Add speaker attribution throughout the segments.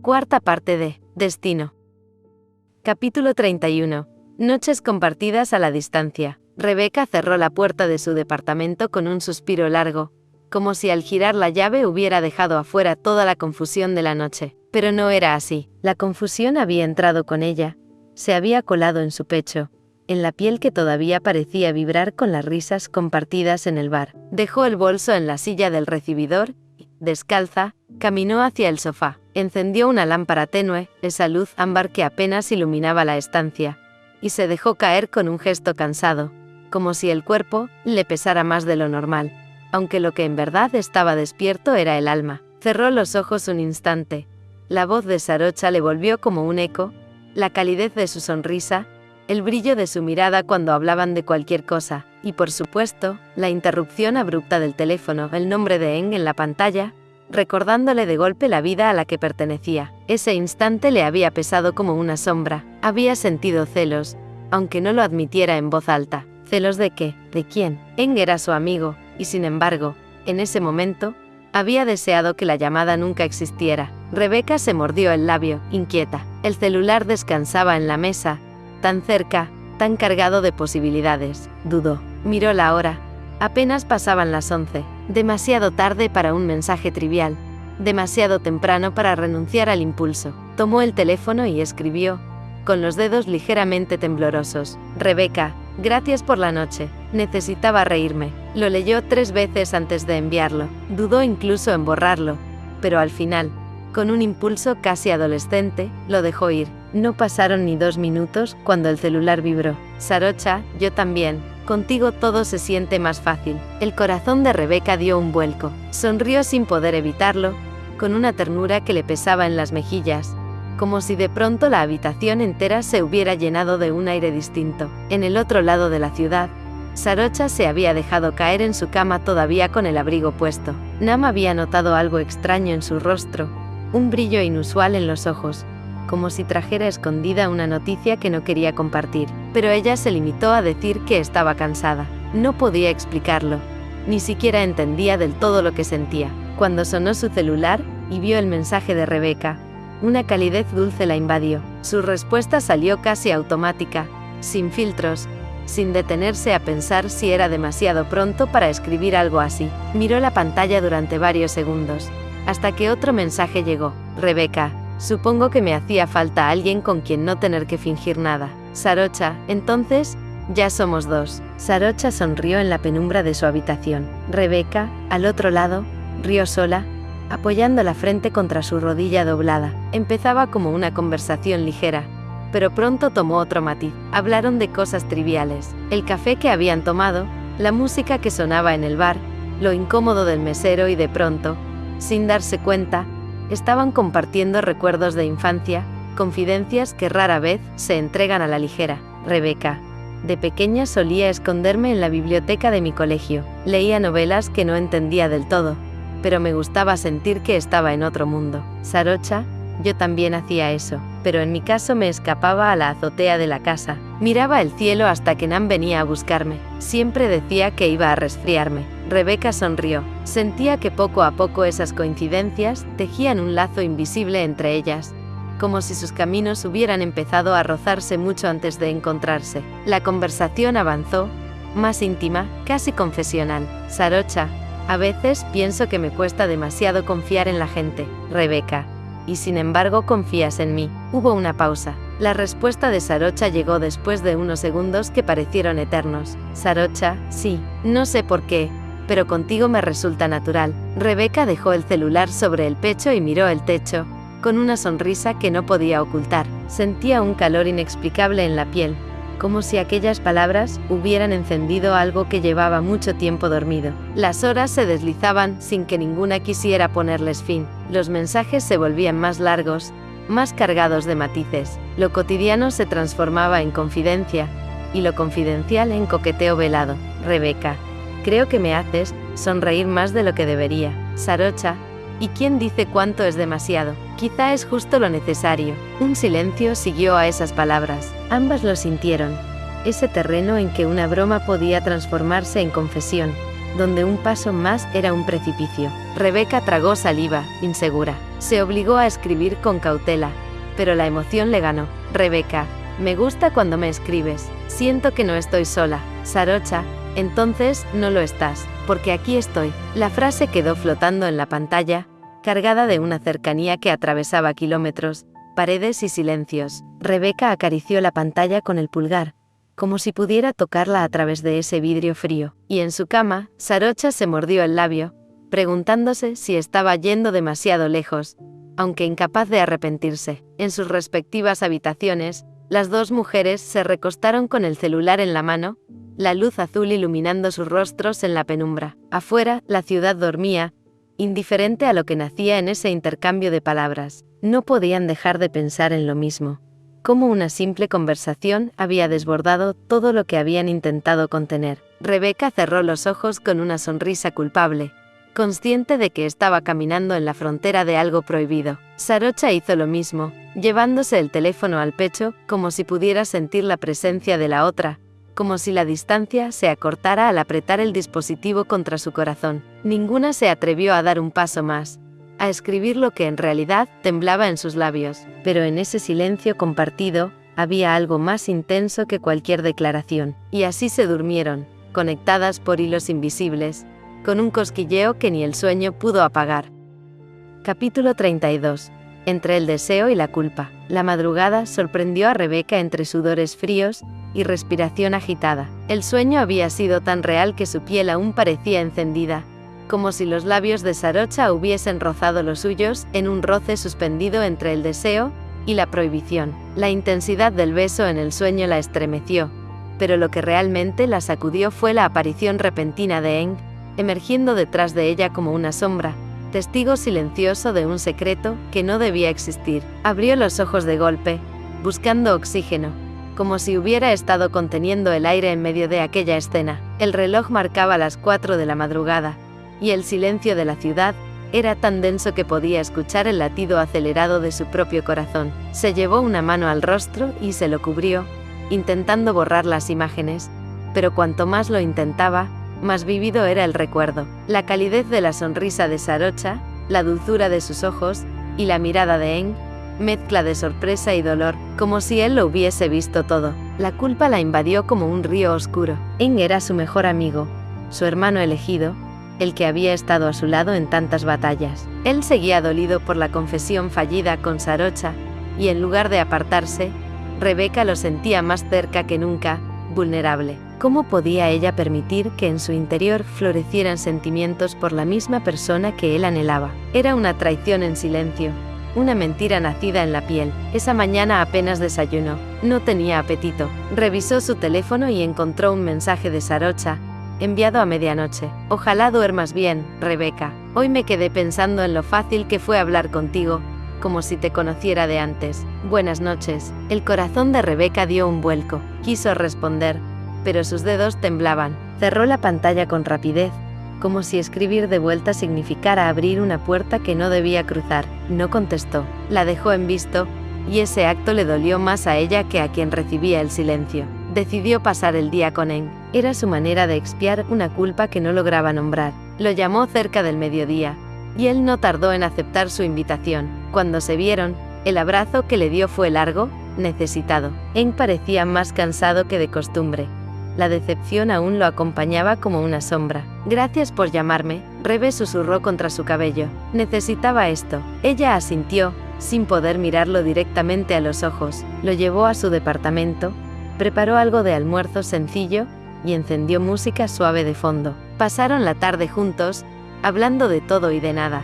Speaker 1: Cuarta parte de Destino. Capítulo 31. Noches compartidas a la distancia. Rebeca cerró la puerta de su departamento con un suspiro largo, como si al girar la llave hubiera dejado afuera toda la confusión de la noche. Pero no era así. La confusión había entrado con ella, se había colado en su pecho, en la piel que todavía parecía vibrar con las risas compartidas en el bar. Dejó el bolso en la silla del recibidor y, descalza, caminó hacia el sofá. Encendió una lámpara tenue, esa luz ámbar que apenas iluminaba la estancia, y se dejó caer con un gesto cansado, como si el cuerpo le pesara más de lo normal, aunque lo que en verdad estaba despierto era el alma. Cerró los ojos un instante. La voz de Sarocha le volvió como un eco, la calidez de su sonrisa, el brillo de su mirada cuando hablaban de cualquier cosa, y por supuesto, la interrupción abrupta del teléfono, el nombre de Eng en la pantalla, recordándole de golpe la vida a la que pertenecía. Ese instante le había pesado como una sombra. Había sentido celos, aunque no lo admitiera en voz alta. ¿Celos de qué? ¿De quién? Eng era su amigo, y sin embargo, en ese momento, había deseado que la llamada nunca existiera. Rebeca se mordió el labio, inquieta. El celular descansaba en la mesa, tan cerca, tan cargado de posibilidades. Dudó. Miró la hora. Apenas pasaban las 11. Demasiado tarde para un mensaje trivial. Demasiado temprano para renunciar al impulso. Tomó el teléfono y escribió, con los dedos ligeramente temblorosos: Rebeca, gracias por la noche. Necesitaba reírme. Lo leyó 3 veces antes de enviarlo. Dudó incluso en borrarlo, pero al final, con un impulso casi adolescente, lo dejó ir. No pasaron ni 2 minutos cuando el celular vibró. Sarocha, yo también. Contigo todo se siente más fácil. El corazón de Rebeca dio un vuelco. Sonrió sin poder evitarlo, con una ternura que le pesaba en las mejillas, como si de pronto la habitación entera se hubiera llenado de un aire distinto. En el otro lado de la ciudad, Sarocha se había dejado caer en su cama todavía con el abrigo puesto. Nam había notado algo extraño en su rostro, un brillo inusual en los ojos, como si trajera escondida una noticia que no quería compartir. Pero ella se limitó a decir que estaba cansada. No podía explicarlo. Ni siquiera entendía del todo lo que sentía. Cuando sonó su celular, y vio el mensaje de Rebeca, una calidez dulce la invadió. Su respuesta salió casi automática, sin filtros, sin detenerse a pensar si era demasiado pronto para escribir algo así. Miró la pantalla durante varios segundos, hasta que otro mensaje llegó. Rebeca, supongo que me hacía falta alguien con quien no tener que fingir nada. Sarocha, entonces, ya somos 2. Sarocha sonrió en la penumbra de su habitación. Rebeca, al otro lado, rió sola, apoyando la frente contra su rodilla doblada. Empezaba como una conversación ligera, pero pronto tomó otro matiz. Hablaron de cosas triviales. El café que habían tomado, la música que sonaba en el bar, lo incómodo del mesero y de pronto, sin darse cuenta, estaban compartiendo recuerdos de infancia, confidencias que rara vez se entregan a la ligera. Rebeca, de pequeña solía esconderme en la biblioteca de mi colegio. Leía novelas que no entendía del todo, pero me gustaba sentir que estaba en otro mundo. Sarocha, yo también hacía eso, pero en mi caso me escapaba a la azotea de la casa. Miraba el cielo hasta que Nam venía a buscarme. Siempre decía que iba a resfriarme. Rebeca sonrió. Sentía que poco a poco esas coincidencias tejían un lazo invisible entre ellas, como si sus caminos hubieran empezado a rozarse mucho antes de encontrarse. La conversación avanzó, más íntima, casi confesional. Sarocha, a veces pienso que me cuesta demasiado confiar en la gente. Rebeca, y sin embargo confías en mí. Hubo una pausa. La respuesta de Sarocha llegó después de unos segundos que parecieron eternos. Sarocha, sí, no sé por qué, pero contigo me resulta natural. Rebeca dejó el celular sobre el pecho y miró el techo, con una sonrisa que no podía ocultar. Sentía un calor inexplicable en la piel, como si aquellas palabras hubieran encendido algo que llevaba mucho tiempo dormido. Las horas se deslizaban sin que ninguna quisiera ponerles fin. Los mensajes se volvían más largos, más cargados de matices. Lo cotidiano se transformaba en confidencia, y lo confidencial en coqueteo velado. Rebeca, creo que me haces sonreír más de lo que debería. Sarocha, ¿y quién dice cuánto es demasiado? Quizá es justo lo necesario. Un silencio siguió a esas palabras. Ambas lo sintieron. Ese terreno en que una broma podía transformarse en confesión, donde un paso más era un precipicio. Rebeca tragó saliva, insegura. Se obligó a escribir con cautela, pero la emoción le ganó. Rebeca, me gusta cuando me escribes. Siento que no estoy sola. Sarocha, entonces no lo estás, porque aquí estoy. La frase quedó flotando en la pantalla, cargada de una cercanía que atravesaba kilómetros, paredes y silencios. Rebeca acarició la pantalla con el pulgar, como si pudiera tocarla a través de ese vidrio frío. Y en su cama, Sarocha se mordió el labio, preguntándose si estaba yendo demasiado lejos, aunque incapaz de arrepentirse. En sus respectivas habitaciones, las dos mujeres se recostaron con el celular en la mano, la luz azul iluminando sus rostros en la penumbra. Afuera, la ciudad dormía, indiferente a lo que nacía en ese intercambio de palabras. No podían dejar de pensar en lo mismo. Cómo una simple conversación había desbordado todo lo que habían intentado contener. Rebeca cerró los ojos con una sonrisa culpable, consciente de que estaba caminando en la frontera de algo prohibido. Sarocha hizo lo mismo, llevándose el teléfono al pecho, como si pudiera sentir la presencia de la otra, como si la distancia se acortara al apretar el dispositivo contra su corazón. Ninguna se atrevió a dar un paso más, a escribir lo que en realidad temblaba en sus labios. Pero en ese silencio compartido, había algo más intenso que cualquier declaración. Y así se durmieron, conectadas por hilos invisibles, con un cosquilleo que ni el sueño pudo apagar. Capítulo 32. Entre el deseo y la culpa. La madrugada sorprendió a Rebeca entre sudores fríos y respiración agitada. El sueño había sido tan real que su piel aún parecía encendida, como si los labios de Sarocha hubiesen rozado los suyos en un roce suspendido entre el deseo y la prohibición. La intensidad del beso en el sueño la estremeció, pero lo que realmente la sacudió fue la aparición repentina de Eng, emergiendo detrás de ella como una sombra, testigo silencioso de un secreto que no debía existir. Abrió los ojos de golpe, buscando oxígeno, como si hubiera estado conteniendo el aire en medio de aquella escena. El reloj marcaba las 4 de la madrugada, y el silencio de la ciudad era tan denso que podía escuchar el latido acelerado de su propio corazón. Se llevó una mano al rostro y se lo cubrió, intentando borrar las imágenes, pero cuanto más lo intentaba, más vívido era el recuerdo. La calidez de la sonrisa de Sarocha, la dulzura de sus ojos, y la mirada de Eng, mezcla de sorpresa y dolor, como si él lo hubiese visto todo. La culpa la invadió como un río oscuro. Eng era su mejor amigo, su hermano elegido, el que había estado a su lado en tantas batallas. Él seguía dolido por la confesión fallida con Sarocha, y en lugar de apartarse, Rebeca lo sentía más cerca que nunca, vulnerable. ¿Cómo podía ella permitir que en su interior florecieran sentimientos por la misma persona que él anhelaba? Era una traición en silencio, una mentira nacida en la piel. Esa mañana apenas desayunó, no tenía apetito. Revisó su teléfono y encontró un mensaje de Sarocha, enviado a medianoche. Ojalá duermas bien, Rebeca. Hoy me quedé pensando en lo fácil que fue hablar contigo, como si te conociera de antes. Buenas noches. El corazón de Rebeca dio un vuelco. Quiso responder, pero sus dedos temblaban. Cerró la pantalla con rapidez, como si escribir de vuelta significara abrir una puerta que no debía cruzar. No contestó. La dejó en visto, y ese acto le dolió más a ella que a quien recibía el silencio. Decidió pasar el día con Eng. Era su manera de expiar una culpa que no lograba nombrar. Lo llamó cerca del mediodía, y él no tardó en aceptar su invitación. Cuando se vieron, el abrazo que le dio fue largo, necesitado. Eng parecía más cansado que de costumbre. La decepción aún lo acompañaba como una sombra. Gracias por llamarme, Rebe susurró contra su cabello. Necesitaba esto. Ella asintió, sin poder mirarlo directamente a los ojos. Lo llevó a su departamento, preparó algo de almuerzo sencillo, y encendió música suave de fondo. Pasaron la tarde juntos, hablando de todo y de nada.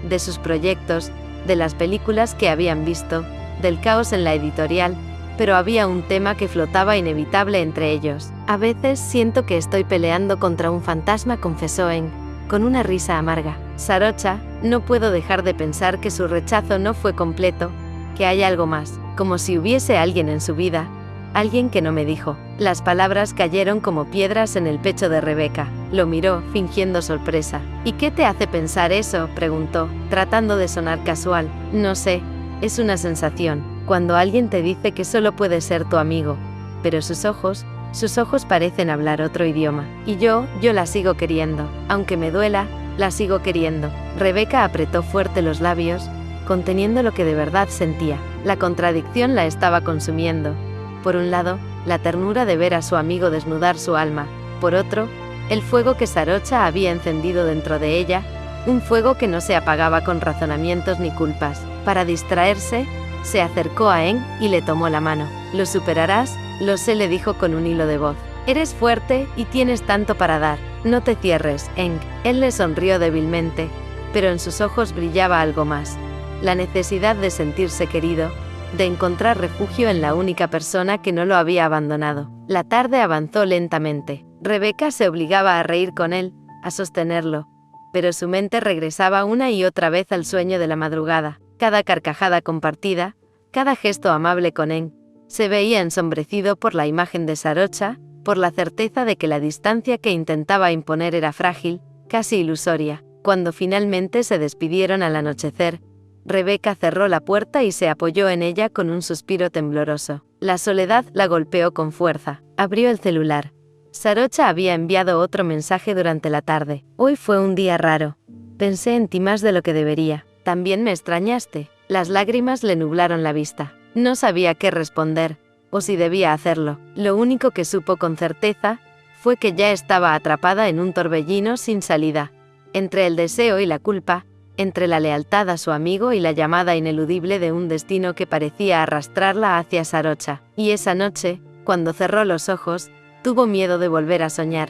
Speaker 1: De sus proyectos, de las películas que habían visto, del caos en la editorial, pero había un tema que flotaba inevitable entre ellos. A veces siento que estoy peleando contra un fantasma, confesó Eng, con una risa amarga. Sarocha, no puedo dejar de pensar que su rechazo no fue completo, que hay algo más, como si hubiese alguien en su vida, alguien que no me dijo. Las palabras cayeron como piedras en el pecho de Rebeca. Lo miró, fingiendo sorpresa. ¿Y qué te hace pensar eso?, preguntó, tratando de sonar casual. No sé, es una sensación, cuando alguien te dice que solo puede ser tu amigo. Pero sus ojos, Sus ojos parecen hablar otro idioma. Y yo la sigo queriendo. Aunque me duela, la sigo queriendo. Rebeca apretó fuerte los labios, conteniendo lo que de verdad sentía. La contradicción la estaba consumiendo. Por un lado, la ternura de ver a su amigo desnudar su alma. Por otro, el fuego que Sarocha había encendido dentro de ella, un fuego que no se apagaba con razonamientos ni culpas. Para distraerse, se acercó a Eng y le tomó la mano. «Lo superarás», lo sé, le dijo con un hilo de voz. «Eres fuerte y tienes tanto para dar. No te cierres, Eng». Él le sonrió débilmente, pero en sus ojos brillaba algo más. La necesidad de sentirse querido, de encontrar refugio en la única persona que no lo había abandonado. La tarde avanzó lentamente. Rebeca se obligaba a reír con él, a sostenerlo, pero su mente regresaba una y otra vez al sueño de la madrugada. Cada carcajada compartida, cada gesto amable con Eng, se veía ensombrecido por la imagen de Sarocha, por la certeza de que la distancia que intentaba imponer era frágil, casi ilusoria. Cuando finalmente se despidieron al anochecer, Rebeca cerró la puerta y se apoyó en ella con un suspiro tembloroso. La soledad la golpeó con fuerza. Abrió el celular. Sarocha había enviado otro mensaje durante la tarde. «Hoy fue un día raro. Pensé en ti más de lo que debería. También me extrañaste». Las lágrimas le nublaron la vista. No sabía qué responder, o si debía hacerlo. Lo único que supo con certeza fue que ya estaba atrapada en un torbellino sin salida. Entre el deseo y la culpa, entre la lealtad a su amigo y la llamada ineludible de un destino que parecía arrastrarla hacia Sarocha. Y esa noche, cuando cerró los ojos, tuvo miedo de volver a soñar.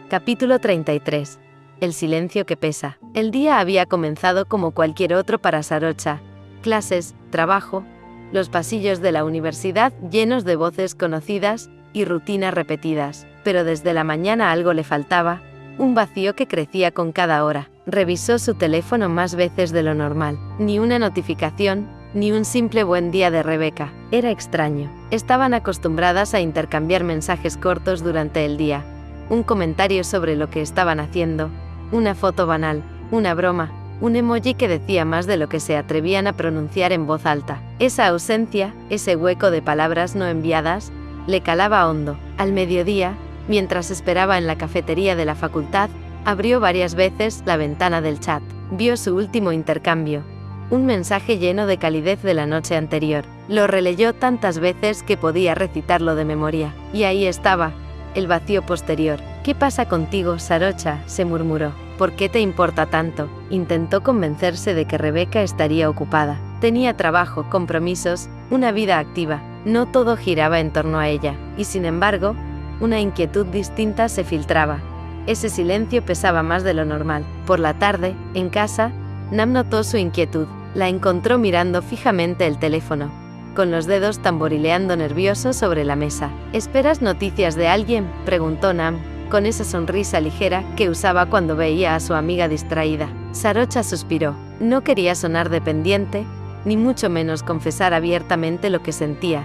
Speaker 1: Capítulo 33. El silencio que pesa. El día había comenzado como cualquier otro para Sarocha. Clases, trabajo, los pasillos de la universidad llenos de voces conocidas y rutinas repetidas. Pero desde la mañana algo le faltaba, un vacío que crecía con cada hora. Revisó su teléfono más veces de lo normal. Ni una notificación, ni un simple buen día de Rebeca. Era extraño. Estaban acostumbradas a intercambiar mensajes cortos durante el día. Un comentario sobre lo que estaban haciendo, una foto banal, una broma, un emoji que decía más de lo que se atrevían a pronunciar en voz alta. Esa ausencia, ese hueco de palabras no enviadas, le calaba hondo. Al mediodía, mientras esperaba en la cafetería de la facultad, abrió varias veces la ventana del chat. Vio su último intercambio. Un mensaje lleno de calidez de la noche anterior. Lo releyó tantas veces que podía recitarlo de memoria. Y ahí estaba, el vacío posterior. «¿Qué pasa contigo, Sarocha?», se murmuró. «¿Por qué te importa tanto?». Intentó convencerse de que Rebeca estaría ocupada. Tenía trabajo, compromisos, una vida activa. No todo giraba en torno a ella. Y sin embargo, una inquietud distinta se filtraba. Ese silencio pesaba más de lo normal. Por la tarde, en casa, Nam notó su inquietud. La encontró mirando fijamente el teléfono, con los dedos tamborileando nervioso sobre la mesa. «¿Esperas noticias de alguien?», preguntó Nam, con esa sonrisa ligera que usaba cuando veía a su amiga distraída. Sarocha suspiró. No quería sonar dependiente, ni mucho menos confesar abiertamente lo que sentía,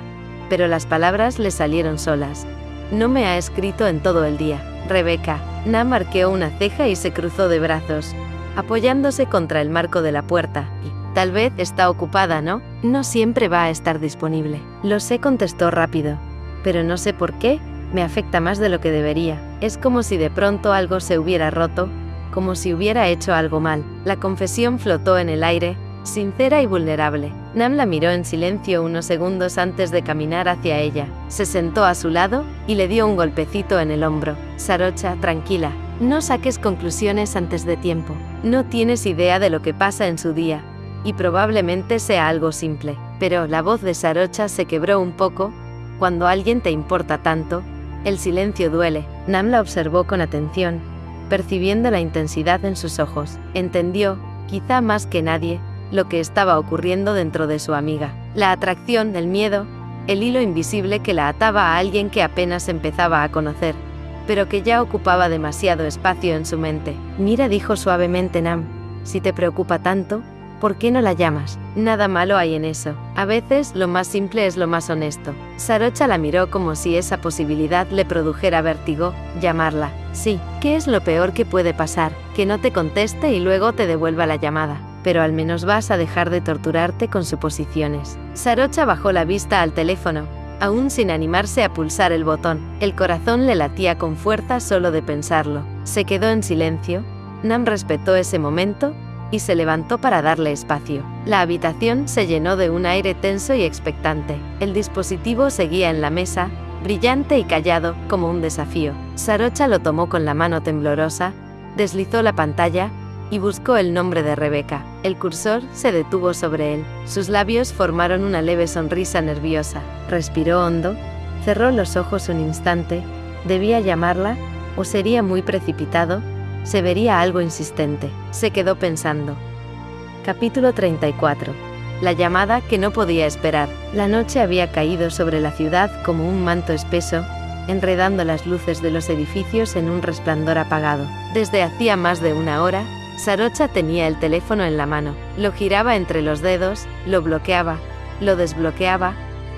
Speaker 1: pero las palabras le salieron solas. «No me ha escrito en todo el día». «Rebeca». Nam arqueó una ceja y se cruzó de brazos, apoyándose contra el marco de la puerta. «Tal vez está ocupada, ¿no? No siempre va a estar disponible». «Lo sé», contestó rápido. «Pero no sé por qué, me afecta más de lo que debería. Es como si de pronto algo se hubiera roto, como si hubiera hecho algo mal». La confesión flotó en el aire, sincera y vulnerable. Nam la miró en silencio unos segundos antes de caminar hacia ella. Se sentó a su lado y le dio un golpecito en el hombro. «Sarocha, tranquila. No saques conclusiones antes de tiempo. No tienes idea de lo que pasa en su día. Y probablemente sea algo simple». Pero la voz de Sarocha se quebró un poco. Cuando alguien te importa tanto, el silencio duele. Nam la observó con atención, percibiendo la intensidad en sus ojos. Entendió, quizá más que nadie, lo que estaba ocurriendo dentro de su amiga. La atracción, el miedo, el hilo invisible que la ataba a alguien que apenas empezaba a conocer, pero que ya ocupaba demasiado espacio en su mente. «Mira», dijo suavemente Nam, «si te preocupa tanto, ¿por qué no la llamas? Nada malo hay en eso. A veces lo más simple es lo más honesto». Sarocha la miró como si esa posibilidad le produjera vértigo. «Llamarla». «Sí». «¿Qué es lo peor que puede pasar? Que no te conteste y luego te devuelva la llamada. Pero al menos vas a dejar de torturarte con suposiciones». Sarocha bajó la vista al teléfono, aún sin animarse a pulsar el botón. El corazón le latía con fuerza solo de pensarlo. Se quedó en silencio. Nam respetó ese momento y se levantó para darle espacio. La habitación se llenó de un aire tenso y expectante. El dispositivo seguía en la mesa, brillante y callado, como un desafío. Sarocha lo tomó con la mano temblorosa, deslizó la pantalla y buscó el nombre de Rebeca. El cursor se detuvo sobre él. Sus labios formaron una leve sonrisa nerviosa. Respiró hondo, cerró los ojos un instante. ¿Debía llamarla? ¿O sería muy precipitado? Se vería algo insistente. Se quedó pensando. Capítulo 34. La llamada que no podía esperar. La noche había caído sobre la ciudad como un manto espeso, enredando las luces de los edificios en un resplandor apagado. Desde hacía más de una hora, Sarocha tenía el teléfono en la mano. Lo giraba entre los dedos, lo bloqueaba, lo desbloqueaba,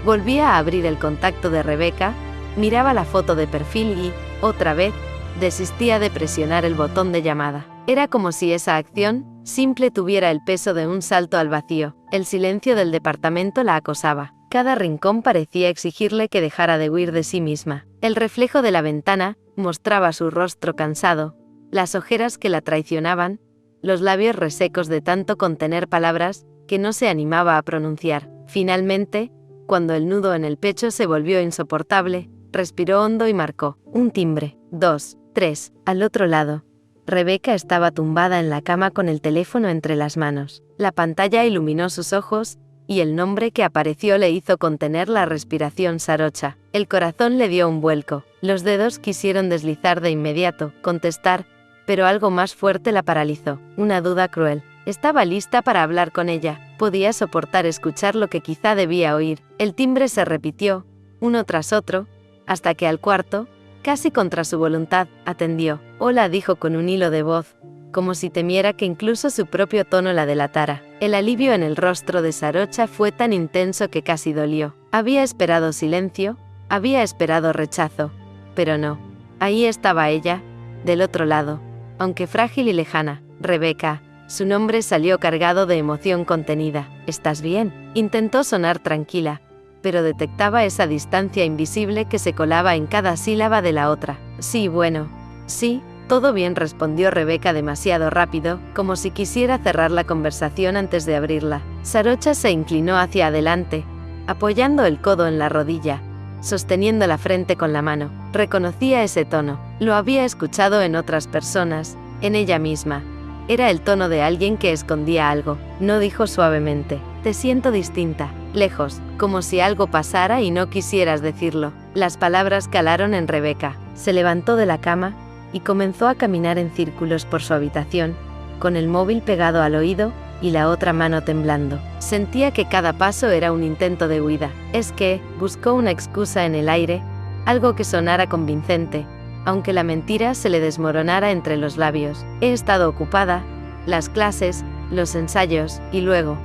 Speaker 1: volvía a abrir el contacto de Rebeca, miraba la foto de perfil y, otra vez, desistía de presionar el botón de llamada. Era como si esa acción simple tuviera el peso de un salto al vacío. El silencio del departamento la acosaba. Cada rincón parecía exigirle que dejara de huir de sí misma. El reflejo de la ventana mostraba su rostro cansado, las ojeras que la traicionaban, los labios resecos de tanto contener palabras que no se animaba a pronunciar. Finalmente, cuando el nudo en el pecho se volvió insoportable, respiró hondo y marcó. Un timbre. 2, 3. Al otro lado, Rebeca estaba tumbada en la cama con el teléfono entre las manos. La pantalla iluminó sus ojos, y el nombre que apareció le hizo contener la respiración. Sarocha. El corazón le dio un vuelco. Los dedos quisieron deslizar de inmediato, contestar, pero algo más fuerte la paralizó. Una duda cruel. Estaba lista para hablar con ella. Podía soportar escuchar lo que quizá debía oír. El timbre se repitió, uno tras otro, hasta que al cuarto, casi contra su voluntad, atendió. Hola, dijo con un hilo de voz, como si temiera que incluso su propio tono la delatara. El alivio en el rostro de Sarocha fue tan intenso que casi dolió. Había esperado silencio, había esperado rechazo, pero no. Ahí estaba ella, del otro lado, aunque frágil y lejana. Rebeca. Su nombre salió cargado de emoción contenida. ¿Estás bien? Intentó sonar tranquila, pero detectaba esa distancia invisible que se colaba en cada sílaba de la otra. Sí, bueno. Sí, todo bien, respondió Rebeca demasiado rápido, como si quisiera cerrar la conversación antes de abrirla. Sarocha se inclinó hacia adelante, apoyando el codo en la rodilla, sosteniendo la frente con la mano. Reconocía ese tono. Lo había escuchado en otras personas, en ella misma. Era el tono de alguien que escondía algo. No, dijo suavemente. Te siento distinta, lejos, como si algo pasara y no quisieras decirlo. Las palabras calaron en Rebeca. Se levantó de la cama y comenzó a caminar en círculos por su habitación, con el móvil pegado al oído y la otra mano temblando. Sentía que cada paso era un intento de huida. Es que, buscó una excusa en el aire, algo que sonara convincente, aunque la mentira se le desmoronara entre los labios. He estado ocupada, las clases, los ensayos, y luego,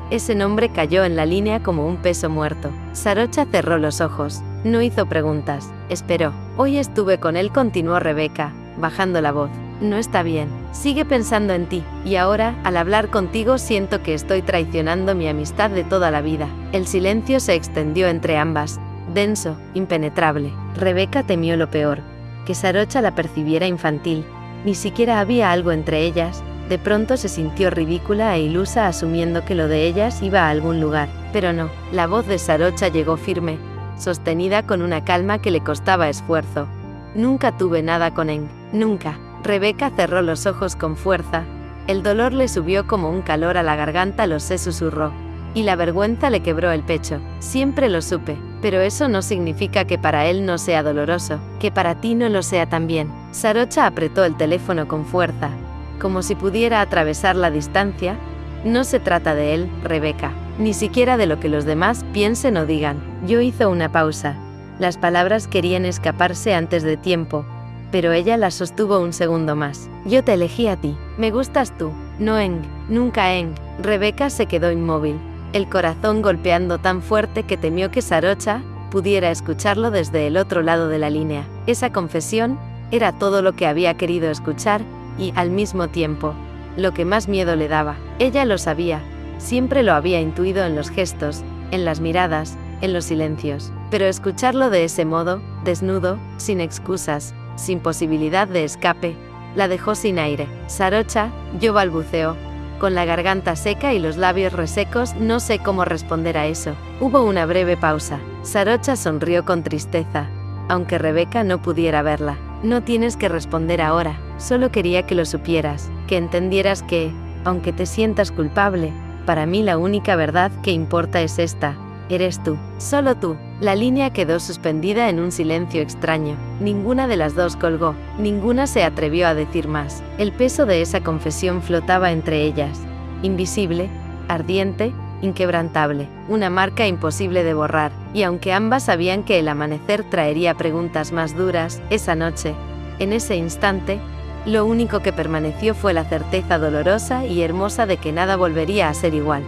Speaker 1: ese nombre cayó en la línea como un peso muerto. Sarocha cerró los ojos. No hizo preguntas. Esperó. Hoy estuve con él, continuó Rebeca, bajando la voz. No está bien. Sigue pensando en ti. Y ahora, al hablar contigo, siento que estoy traicionando mi amistad de toda la vida. El silencio se extendió entre ambas, denso, impenetrable. Rebeca temió lo peor, que Sarocha la percibiera infantil. Ni siquiera había algo entre ellas. De pronto se sintió ridícula e ilusa asumiendo que lo de ellas iba a algún lugar. Pero no. La voz de Sarocha llegó firme, sostenida con una calma que le costaba esfuerzo. Nunca tuve nada con Eng. Nunca. Rebeca cerró los ojos con fuerza. El dolor le subió como un calor a la garganta, lo sé, susurró. Y la vergüenza le quebró el pecho. Siempre lo supe, pero eso no significa que para él no sea doloroso, que para ti no lo sea también. Sarocha apretó el teléfono con fuerza, como si pudiera atravesar la distancia. No se trata de él, Rebeca, ni siquiera de lo que los demás piensen o digan. Yo hizo una pausa. Las palabras querían escaparse antes de tiempo, pero ella las sostuvo un segundo más. Yo te elegí a ti. Me gustas tú, no Eng, nunca Eng. Rebeca se quedó inmóvil, el corazón golpeando tan fuerte que temió que Sarocha pudiera escucharlo desde el otro lado de la línea. Esa confesión era todo lo que había querido escuchar, y, al mismo tiempo, lo que más miedo le daba. Ella lo sabía, siempre lo había intuido en los gestos, en las miradas, en los silencios. Pero escucharlo de ese modo, desnudo, sin excusas, sin posibilidad de escape, la dejó sin aire. Sarocha, yo balbuceó, con la garganta seca y los labios resecos, no sé cómo responder a eso. Hubo una breve pausa. Sarocha sonrió con tristeza, aunque Rebeca no pudiera verla. No tienes que responder ahora, solo quería que lo supieras, que entendieras que, aunque te sientas culpable, para mí la única verdad que importa es esta, eres tú, solo tú. La línea quedó suspendida en un silencio extraño. Ninguna de las dos colgó, ninguna se atrevió a decir más. El peso de esa confesión flotaba entre ellas, invisible, ardiente, inquebrantable, una marca imposible de borrar, y aunque ambas sabían que el amanecer traería preguntas más duras, esa noche, en ese instante, lo único que permaneció fue la certeza dolorosa y hermosa de que nada volvería a ser igual.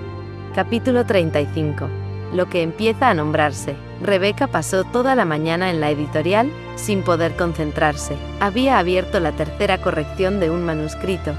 Speaker 1: Capítulo 35. Lo que empieza a nombrarse. Rebeca pasó toda la mañana en la editorial, sin poder concentrarse. Había abierto la tercera corrección de un manuscrito,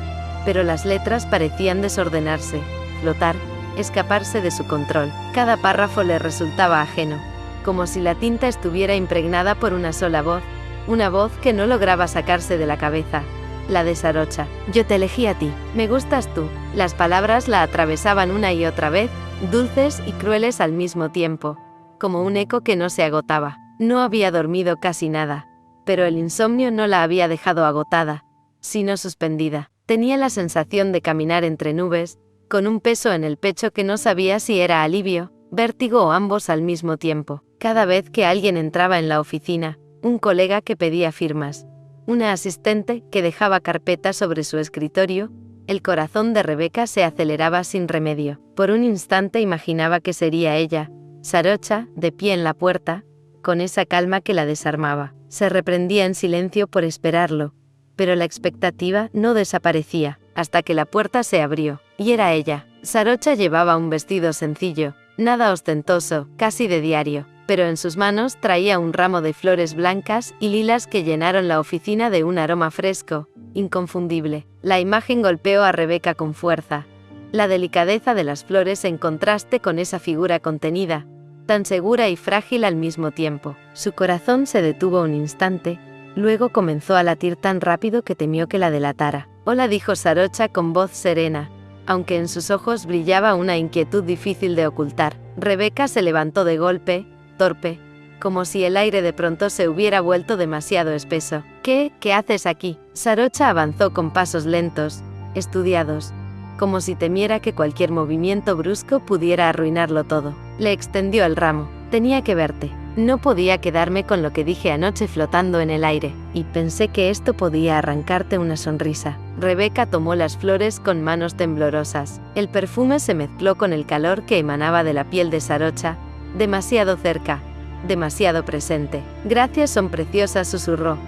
Speaker 1: pero las letras parecían desordenarse, flotar, escaparse de su control. Cada párrafo le resultaba ajeno, como si la tinta estuviera impregnada por una sola voz, una voz que no lograba sacarse de la cabeza, la de Sarocha. Yo te elegí a ti, me gustas tú. Las palabras la atravesaban una y otra vez, dulces y crueles al mismo tiempo, como un eco que no se agotaba. No había dormido casi nada, pero el insomnio no la había dejado agotada, sino suspendida. Tenía la sensación de caminar entre nubes, con un peso en el pecho que no sabía si era alivio, vértigo o ambos al mismo tiempo. Cada vez que alguien entraba en la oficina, un colega que pedía firmas, una asistente que dejaba carpetas sobre su escritorio, el corazón de Rebeca se aceleraba sin remedio. Por un instante imaginaba que sería ella, Sarocha, de pie en la puerta, con esa calma que la desarmaba. Se reprendía en silencio por esperarlo, pero la expectativa no desaparecía, hasta que la puerta se abrió, y era ella. Sarocha llevaba un vestido sencillo, nada ostentoso, casi de diario, pero en sus manos traía un ramo de flores blancas y lilas que llenaron la oficina de un aroma fresco, inconfundible. La imagen golpeó a Rebeca con fuerza. La delicadeza de las flores en contraste con esa figura contenida, tan segura y frágil al mismo tiempo. Su corazón se detuvo un instante, luego comenzó a latir tan rápido que temió que la delatara. Hola, dijo Sarocha con voz serena, aunque en sus ojos brillaba una inquietud difícil de ocultar. Rebeca se levantó de golpe, torpe, como si el aire de pronto se hubiera vuelto demasiado espeso. ¿Qué haces aquí? Sarocha avanzó con pasos lentos, estudiados, como si temiera que cualquier movimiento brusco pudiera arruinarlo todo. Le extendió el ramo. Tenía que verte. No podía quedarme con lo que dije anoche flotando en el aire, y pensé que esto podía arrancarte una sonrisa. Rebeca tomó las flores con manos temblorosas. El perfume se mezcló con el calor que emanaba de la piel de Sarocha, demasiado cerca, demasiado presente. Gracias, son preciosas, susurró,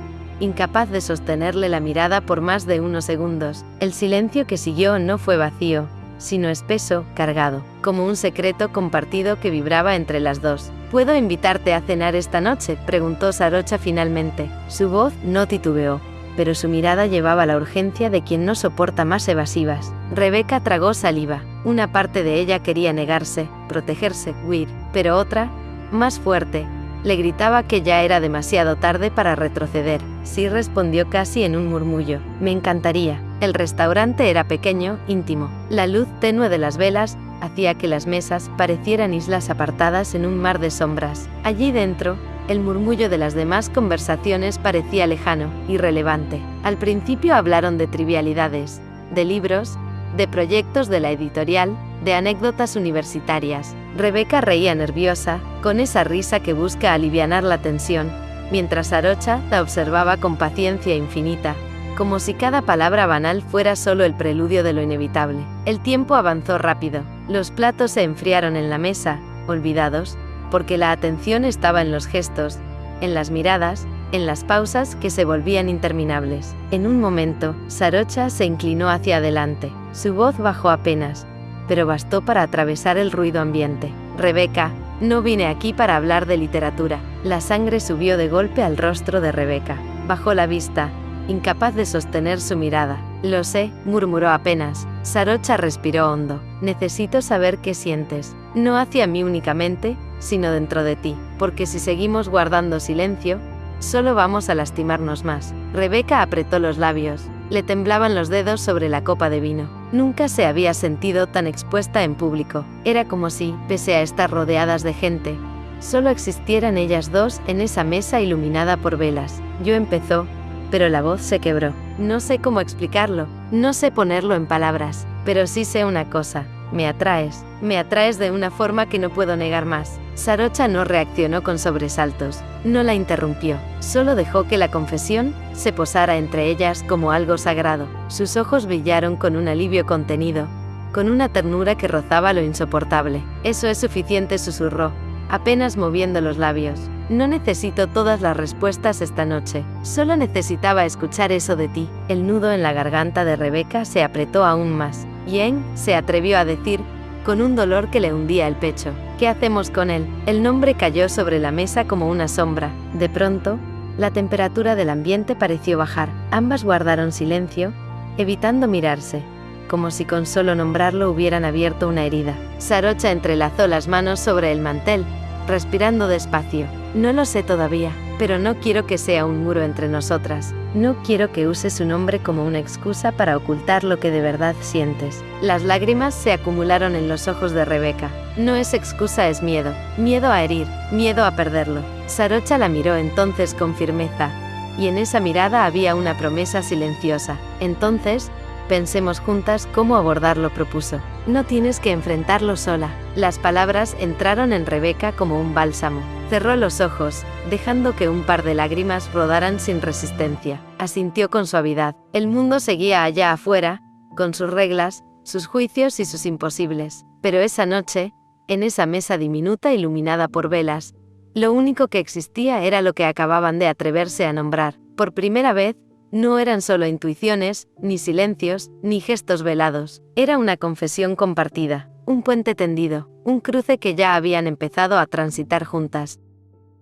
Speaker 1: incapaz de sostenerle la mirada por más de unos segundos. El silencio que siguió no fue vacío, sino espeso, cargado, como un secreto compartido que vibraba entre las dos. ¿Puedo invitarte a cenar esta noche?, preguntó Sarocha finalmente. Su voz no titubeó, pero su mirada llevaba la urgencia de quien no soporta más evasivas. Rebeca tragó saliva. Una parte de ella quería negarse, protegerse, huir, pero otra, más fuerte, le gritaba que ya era demasiado tarde para retroceder. Sí, respondió casi en un murmullo. Me encantaría. El restaurante era pequeño, íntimo. La luz tenue de las velas hacía que las mesas parecieran islas apartadas en un mar de sombras. Allí dentro, el murmullo de las demás conversaciones parecía lejano, irrelevante. Al principio hablaron de trivialidades, de libros, de proyectos de la editorial, de anécdotas universitarias. Rebeca reía nerviosa, con esa risa que busca alivianar la tensión, mientras Sarocha la observaba con paciencia infinita, como si cada palabra banal fuera solo el preludio de lo inevitable. El tiempo avanzó rápido. Los platos se enfriaron en la mesa, olvidados, porque la atención estaba en los gestos, en las miradas, en las pausas que se volvían interminables. En un momento, Sarocha se inclinó hacia adelante. Su voz bajó apenas, pero bastó para atravesar el ruido ambiente. Rebeca, no vine aquí para hablar de literatura. La sangre subió de golpe al rostro de Rebeca. Bajó la vista, incapaz de sostener su mirada. Lo sé, murmuró apenas. Sarocha respiró hondo. Necesito saber qué sientes. No hacia mí únicamente, sino dentro de ti, porque si seguimos guardando silencio, solo vamos a lastimarnos más. Rebeca apretó los labios. Le temblaban los dedos sobre la copa de vino. Nunca se había sentido tan expuesta en público. Era como si, pese a estar rodeadas de gente, solo existieran ellas dos en esa mesa iluminada por velas. Yo empezó, pero la voz se quebró. No sé cómo explicarlo, no sé ponerlo en palabras, pero sí sé una cosa. Me atraes de una forma que no puedo negar más. Sarocha no reaccionó con sobresaltos, no la interrumpió, solo dejó que la confesión se posara entre ellas como algo sagrado. Sus ojos brillaron con un alivio contenido, con una ternura que rozaba lo insoportable. Eso es suficiente, susurró, apenas moviendo los labios. No necesito todas las respuestas esta noche, solo necesitaba escuchar eso de ti. El nudo en la garganta de Rebeca se apretó aún más. Yen se atrevió a decir, con un dolor que le hundía el pecho. ¿Qué hacemos con él? El nombre cayó sobre la mesa como una sombra. De pronto, la temperatura del ambiente pareció bajar. Ambas guardaron silencio, evitando mirarse, como si con solo nombrarlo hubieran abierto una herida. Sarocha entrelazó las manos sobre el mantel, respirando despacio. No lo sé todavía, pero no quiero que sea un muro entre nosotras. No quiero que uses su nombre como una excusa para ocultar lo que de verdad sientes. Las lágrimas se acumularon en los ojos de Rebeca. No es excusa, es miedo. Miedo a herir, miedo a perderlo. Sarocha la miró entonces con firmeza, y en esa mirada había una promesa silenciosa. Entonces, pensemos juntas cómo abordarlo, propuso. No tienes que enfrentarlo sola. Las palabras entraron en Rebeca como un bálsamo. Cerró los ojos, dejando que un par de lágrimas rodaran sin resistencia. Asintió con suavidad. El mundo seguía allá afuera, con sus reglas, sus juicios y sus imposibles. Pero esa noche, en esa mesa diminuta iluminada por velas, lo único que existía era lo que acababan de atreverse a nombrar. Por primera vez, no eran solo intuiciones, ni silencios, ni gestos velados. Era una confesión compartida, un puente tendido, un cruce que ya habían empezado a transitar juntas.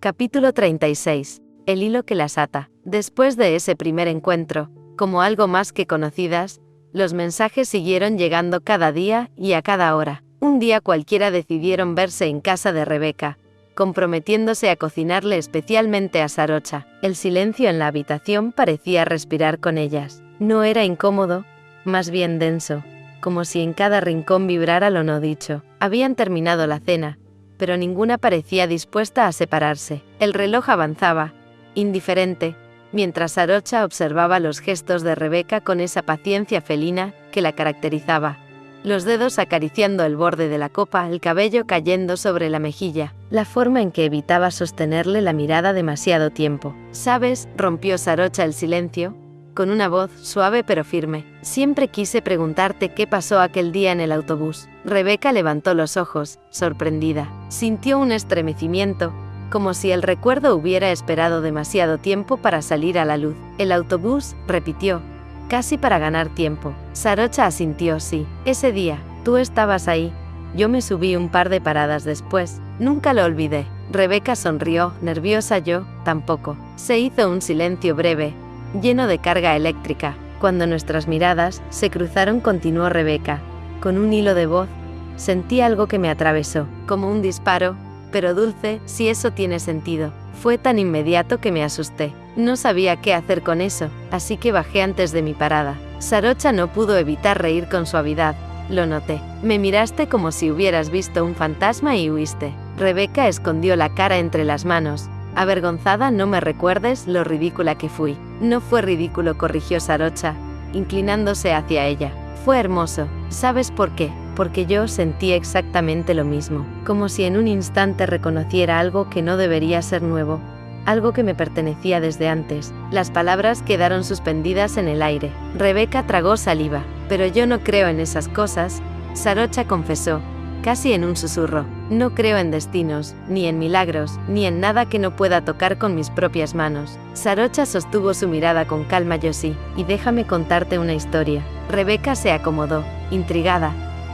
Speaker 1: Capítulo 36. El hilo que las ata. Después de ese primer encuentro, como algo más que conocidas, los mensajes siguieron llegando cada día y a cada hora. Un día cualquiera decidieron verse en casa de Rebeca, comprometiéndose a cocinarle especialmente a Sarocha. El silencio en la habitación parecía respirar con ellas. No era incómodo, más bien denso, como si en cada rincón vibrara lo no dicho. Habían terminado la cena, pero ninguna parecía dispuesta a separarse. El reloj avanzaba, indiferente, mientras Sarocha observaba los gestos de Rebeca con esa paciencia felina que la caracterizaba. Los dedos acariciando el borde de la copa, el cabello cayendo sobre la mejilla, la forma en que evitaba sostenerle la mirada demasiado tiempo. ¿Sabes?, rompió Sarocha el silencio, con una voz suave pero firme. Siempre quise preguntarte qué pasó aquel día en el autobús. Rebeca levantó los ojos, sorprendida. Sintió un estremecimiento, como si el recuerdo hubiera esperado demasiado tiempo para salir a la luz. El autobús, repitió, casi para ganar tiempo. Sarocha asintió, sí. Ese día, tú estabas ahí. Yo me subí un par de paradas después. Nunca lo olvidé. Rebeca sonrió, nerviosa. Yo, tampoco. Se hizo un silencio breve, lleno de carga eléctrica. Cuando nuestras miradas se cruzaron, continuó Rebeca, con un hilo de voz, sentí algo que me atravesó, como un disparo, pero dulce, si eso tiene sentido. Fue tan inmediato que me asusté. No sabía qué hacer con eso, así que bajé antes de mi parada. Sarocha no pudo evitar reír con suavidad. Lo noté. Me miraste como si hubieras visto un fantasma y huiste. Rebeca escondió la cara entre las manos. Avergonzada. No me recuerdes lo ridícula que fui. No fue ridículo, corrigió Sarocha, inclinándose hacia ella. Fue hermoso. ¿Sabes por qué? Porque yo sentí exactamente lo mismo, como si en un instante reconociera algo que no debería ser nuevo, algo que me pertenecía desde antes. Las palabras quedaron suspendidas en el aire. Rebeca tragó saliva. Pero yo no creo en esas cosas, Sarocha confesó, casi en un susurro. No creo en destinos, ni en milagros, ni en nada que no pueda tocar con mis propias manos. Sarocha sostuvo su mirada con calma. Yo sí, y déjame contarte una historia. Rebeca se acomodó, intrigada,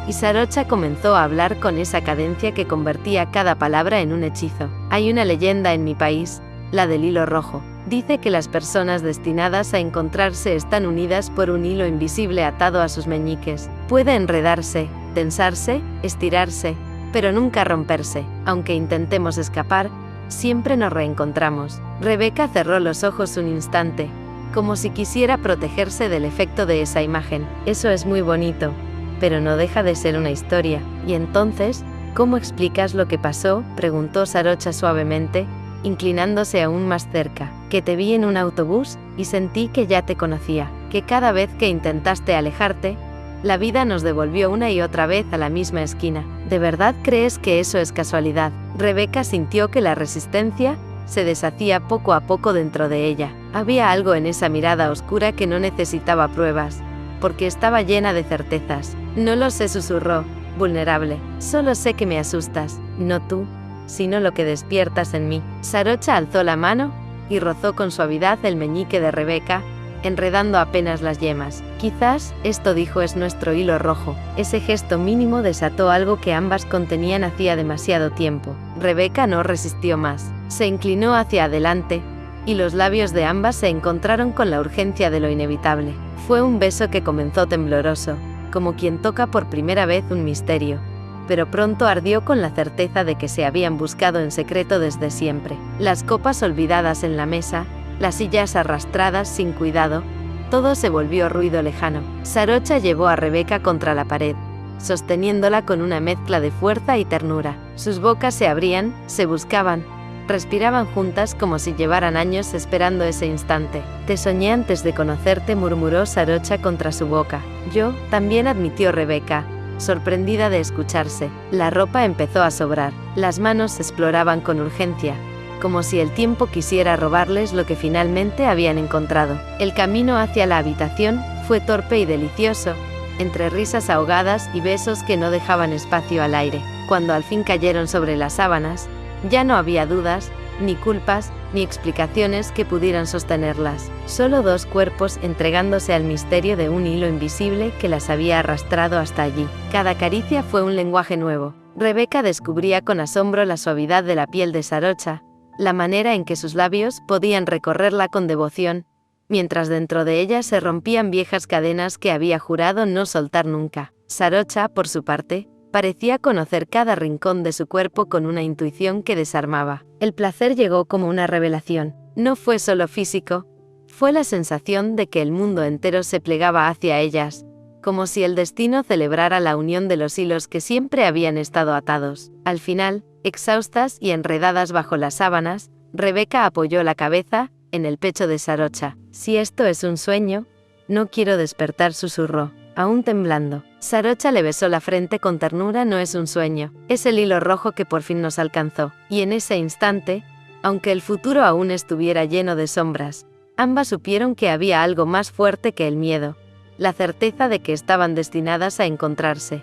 Speaker 1: y Sarocha comenzó a hablar con esa cadencia que convertía cada palabra en un hechizo. Hay una leyenda en mi país, la del hilo rojo. Dice que las personas destinadas a encontrarse están unidas por un hilo invisible atado a sus meñiques. Puede enredarse, tensarse, estirarse, pero nunca romperse. Aunque intentemos escapar, siempre nos reencontramos. Rebeca cerró los ojos un instante, como si quisiera protegerse del efecto de esa imagen. Eso es muy bonito, pero no deja de ser una historia. ¿Y entonces, cómo explicas lo que pasó?, preguntó Sarocha suavemente, inclinándose aún más cerca. Que te vi en un autobús, y sentí que ya te conocía, que cada vez que intentaste alejarte, la vida nos devolvió una y otra vez a la misma esquina. ¿De verdad crees que eso es casualidad? Rebeca sintió que la resistencia se deshacía poco a poco dentro de ella. Había algo en esa mirada oscura que no necesitaba pruebas, porque estaba llena de certezas. No lo sé, susurró, vulnerable. Solo sé que me asustas, no tú, sino lo que despiertas en mí. Sarocha alzó la mano y rozó con suavidad el meñique de Rebeca, enredando apenas las yemas. Quizás, esto dijo, es nuestro hilo rojo. Ese gesto mínimo desató algo que ambas contenían hacía demasiado tiempo. Rebeca no resistió más. Se inclinó hacia adelante, y los labios de ambas se encontraron con la urgencia de lo inevitable. Fue un beso que comenzó tembloroso, como quien toca por primera vez un misterio, pero pronto ardió con la certeza de que se habían buscado en secreto desde siempre. Las copas olvidadas en la mesa, las sillas arrastradas sin cuidado, todo se volvió ruido lejano. Sarocha llevó a Rebeca contra la pared, sosteniéndola con una mezcla de fuerza y ternura. Sus bocas se abrían, se buscaban, respiraban juntas como si llevaran años esperando ese instante. Te soñé antes de conocerte, murmuró Sarocha contra su boca. Yo, también, admitió Rebeca, sorprendida de escucharse. La ropa empezó a sobrar. Las manos exploraban con urgencia, como si el tiempo quisiera robarles lo que finalmente habían encontrado. El camino hacia la habitación fue torpe y delicioso, entre risas ahogadas y besos que no dejaban espacio al aire. Cuando al fin cayeron sobre las sábanas, ya no había dudas, ni culpas, ni explicaciones que pudieran sostenerlas. Solo dos cuerpos entregándose al misterio de un hilo invisible que las había arrastrado hasta allí. Cada caricia fue un lenguaje nuevo. Rebeca descubría con asombro la suavidad de la piel de Sarocha, la manera en que sus labios podían recorrerla con devoción, mientras dentro de ella se rompían viejas cadenas que había jurado no soltar nunca. Sarocha, por su parte, parecía conocer cada rincón de su cuerpo con una intuición que desarmaba. El placer llegó como una revelación. No fue solo físico, fue la sensación de que el mundo entero se plegaba hacia ellas, como si el destino celebrara la unión de los hilos que siempre habían estado atados. Al final, exhaustas y enredadas bajo las sábanas, Rebeca apoyó la cabeza en el pecho de Sarocha. Si esto es un sueño, no quiero despertar, susurró, aún temblando. Sarocha le besó la frente con ternura. No es un sueño, es el hilo rojo que por fin nos alcanzó. Y en ese instante, aunque el futuro aún estuviera lleno de sombras, ambas supieron que había algo más fuerte que el miedo, la certeza de que estaban destinadas a encontrarse.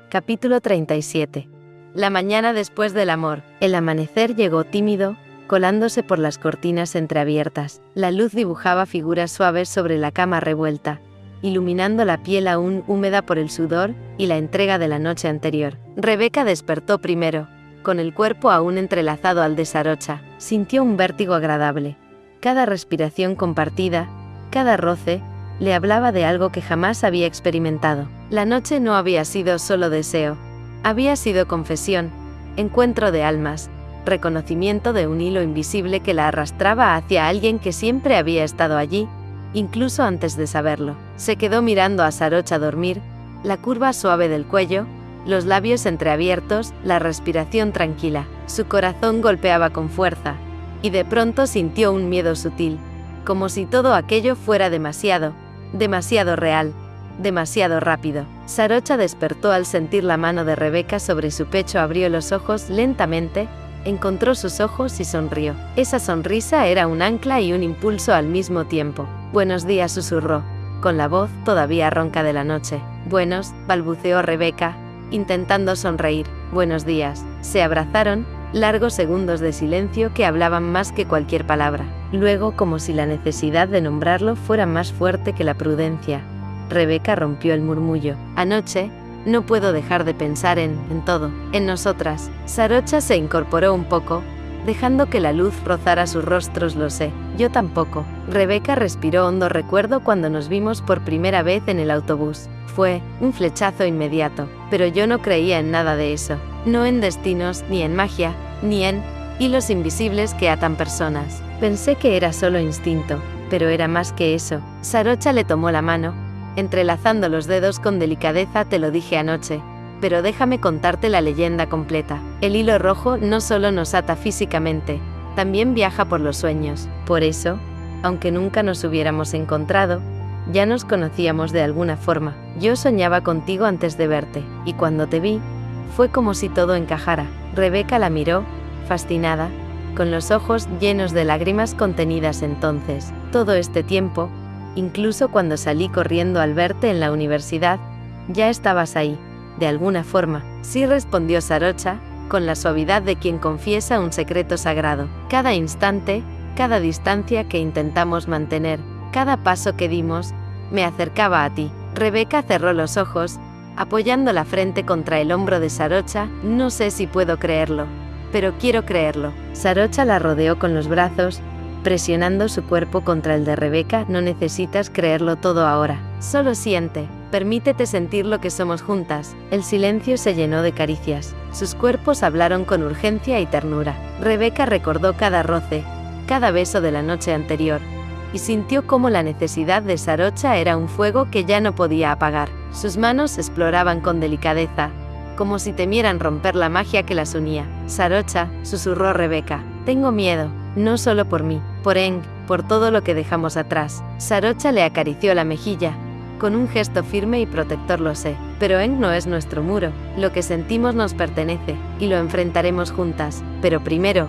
Speaker 1: Capítulo 37. La mañana después del amor. El amanecer llegó tímido, colándose por las cortinas entreabiertas. La luz dibujaba figuras suaves sobre la cama revuelta, iluminando la piel aún húmeda por el sudor y la entrega de la noche anterior. Rebeca despertó primero, con el cuerpo aún entrelazado al de Sarocha. Sintió un vértigo agradable. Cada respiración compartida, cada roce, le hablaba de algo que jamás había experimentado. La noche no había sido solo deseo, había sido confesión, encuentro de almas, reconocimiento de un hilo invisible que la arrastraba hacia alguien que siempre había estado allí, incluso antes de saberlo. Se quedó mirando a Sarocha dormir, la curva suave del cuello, los labios entreabiertos, la respiración tranquila. Su corazón golpeaba con fuerza, y de pronto sintió un miedo sutil, como si todo aquello fuera demasiado real, demasiado rápido. Sarocha despertó al sentir la mano de Rebeca sobre su pecho. Abrió los ojos lentamente, encontró sus ojos y sonrió. Esa sonrisa era un ancla y un impulso al mismo tiempo. Buenos días, susurró, con la voz todavía ronca de la noche. Buenos, balbuceó Rebeca, intentando sonreír. Buenos días. Se abrazaron, largos segundos de silencio que hablaban más que cualquier palabra. Luego, como si la necesidad de nombrarlo fuera más fuerte que la prudencia, Rebeca rompió el murmullo. Anoche, no puedo dejar de pensar en todo, en nosotras. Sarocha se incorporó un poco, dejando que la luz rozara sus rostros. Lo sé, yo tampoco. Rebeca respiró hondo. Recuerdo cuando nos vimos por primera vez en el autobús. Fue un flechazo inmediato, pero yo no creía en nada de eso. No en destinos, ni en magia, ni en hilos invisibles que atan personas. Pensé que era solo instinto, pero era más que eso. Sarocha le tomó la mano, entrelazando los dedos con delicadeza. Te lo dije anoche, pero déjame contarte la leyenda completa. El hilo rojo no solo nos ata físicamente, también viaja por los sueños. Por eso, aunque nunca nos hubiéramos encontrado, ya nos conocíamos de alguna forma. Yo soñaba contigo antes de verte, y cuando te vi, fue como si todo encajara. Rebeca la miró, fascinada, con los ojos llenos de lágrimas contenidas. Entonces, todo este tiempo, incluso cuando salí corriendo al verte en la universidad, ya estabas ahí, de alguna forma. Sí, respondió Sarocha, con la suavidad de quien confiesa un secreto sagrado. Cada instante, cada distancia que intentamos mantener, cada paso que dimos, me acercaba a ti. Rebeca cerró los ojos, apoyando la frente contra el hombro de Sarocha. No sé si puedo creerlo, pero quiero creerlo. Sarocha la rodeó con los brazos, presionando su cuerpo contra el de Rebeca. No necesitas creerlo todo ahora, solo siente, permítete sentir lo que somos juntas. El silencio se llenó de caricias, sus cuerpos hablaron con urgencia y ternura. Rebeca recordó cada roce, cada beso de la noche anterior, y sintió cómo la necesidad de Sarocha era un fuego que ya no podía apagar. Sus manos exploraban con delicadeza, como si temieran romper la magia que las unía. Sarocha, susurró Rebeca, tengo miedo, no solo por mí, por Eng, por todo lo que dejamos atrás. Sarocha le acarició la mejilla, con un gesto firme y protector. Lo sé, pero Eng no es nuestro muro, lo que sentimos nos pertenece, y lo enfrentaremos juntas, pero primero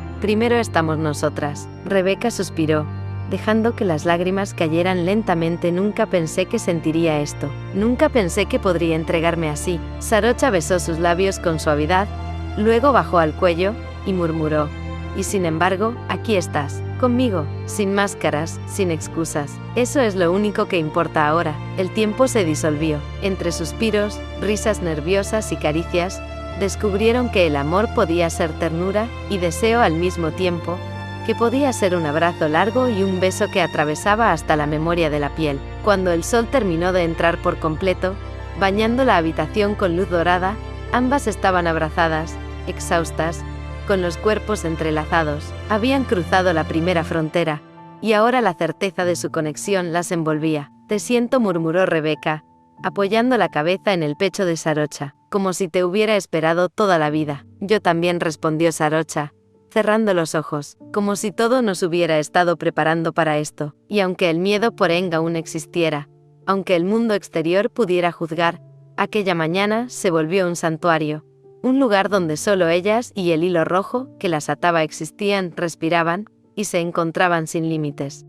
Speaker 1: estamos nosotras. Rebeca suspiró, dejando que las lágrimas cayeran lentamente. Nunca pensé que sentiría esto, nunca pensé que podría entregarme así. Sarocha besó sus labios con suavidad, luego bajó al cuello, y murmuró, y sin embargo, aquí estás, conmigo, sin máscaras, sin excusas. Eso es lo único que importa ahora. El tiempo se disolvió. Entre suspiros, risas nerviosas y caricias, descubrieron que el amor podía ser ternura y deseo al mismo tiempo, que podía ser un abrazo largo y un beso que atravesaba hasta la memoria de la piel. Cuando el sol terminó de entrar por completo, bañando la habitación con luz dorada, ambas estaban abrazadas, exhaustas, con los cuerpos entrelazados. Habían cruzado la primera frontera, y ahora la certeza de su conexión las envolvía. Te siento, murmuró Rebeca, apoyando la cabeza en el pecho de Sarocha, como si te hubiera esperado toda la vida. Yo también, respondió Sarocha, cerrando los ojos, como si todo nos hubiera estado preparando para esto. Y aunque el miedo por Eng aún existiera, aunque el mundo exterior pudiera juzgar, aquella mañana se volvió un santuario, un lugar donde solo ellas y el hilo rojo que las ataba existían, respiraban, y se encontraban sin límites.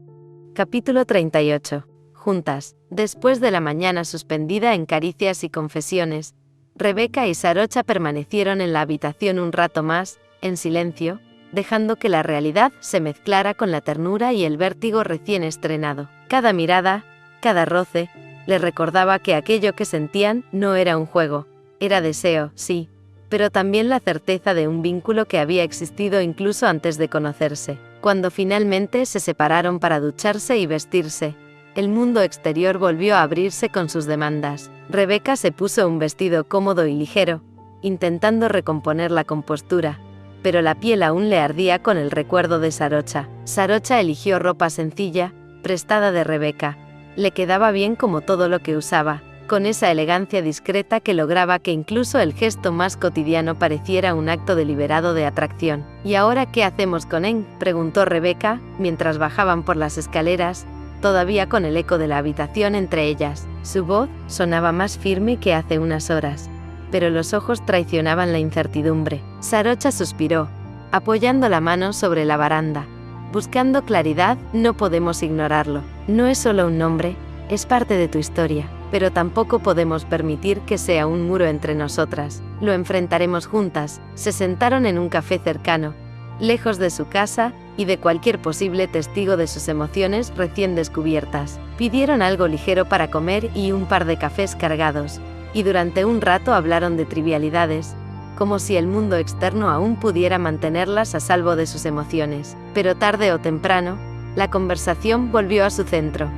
Speaker 1: Capítulo 38. Juntas. Después de la mañana suspendida en caricias y confesiones, Rebeca y Sarocha permanecieron en la habitación un rato más, en silencio, dejando que la realidad se mezclara con la ternura y el vértigo recién estrenado. Cada mirada, cada roce, les recordaba que aquello que sentían no era un juego, era deseo, sí, pero también la certeza de un vínculo que había existido incluso antes de conocerse. Cuando finalmente se separaron para ducharse y vestirse, el mundo exterior volvió a abrirse con sus demandas. Rebeca se puso un vestido cómodo y ligero, intentando recomponer la compostura, pero la piel aún le ardía con el recuerdo de Sarocha. Sarocha eligió ropa sencilla, prestada de Rebeca. Le quedaba bien como todo lo que usaba, con esa elegancia discreta que lograba que incluso el gesto más cotidiano pareciera un acto deliberado de atracción. ¿Y ahora qué hacemos con Eng?, preguntó Rebeca, mientras bajaban por las escaleras, todavía con el eco de la habitación entre ellas. Su voz sonaba más firme que hace unas horas, pero los ojos traicionaban la incertidumbre. Sarocha suspiró, apoyando la mano sobre la baranda. Buscando claridad, no podemos ignorarlo. No es solo un nombre, es parte de tu historia, pero tampoco podemos permitir que sea un muro entre nosotras. Lo enfrentaremos juntas. Se sentaron en un café cercano, lejos de su casa y de cualquier posible testigo de sus emociones recién descubiertas. Pidieron algo ligero para comer y un par de cafés cargados, y durante un rato hablaron de trivialidades, como si el mundo externo aún pudiera mantenerlas a salvo de sus emociones. Pero tarde o temprano, la conversación volvió a su centro.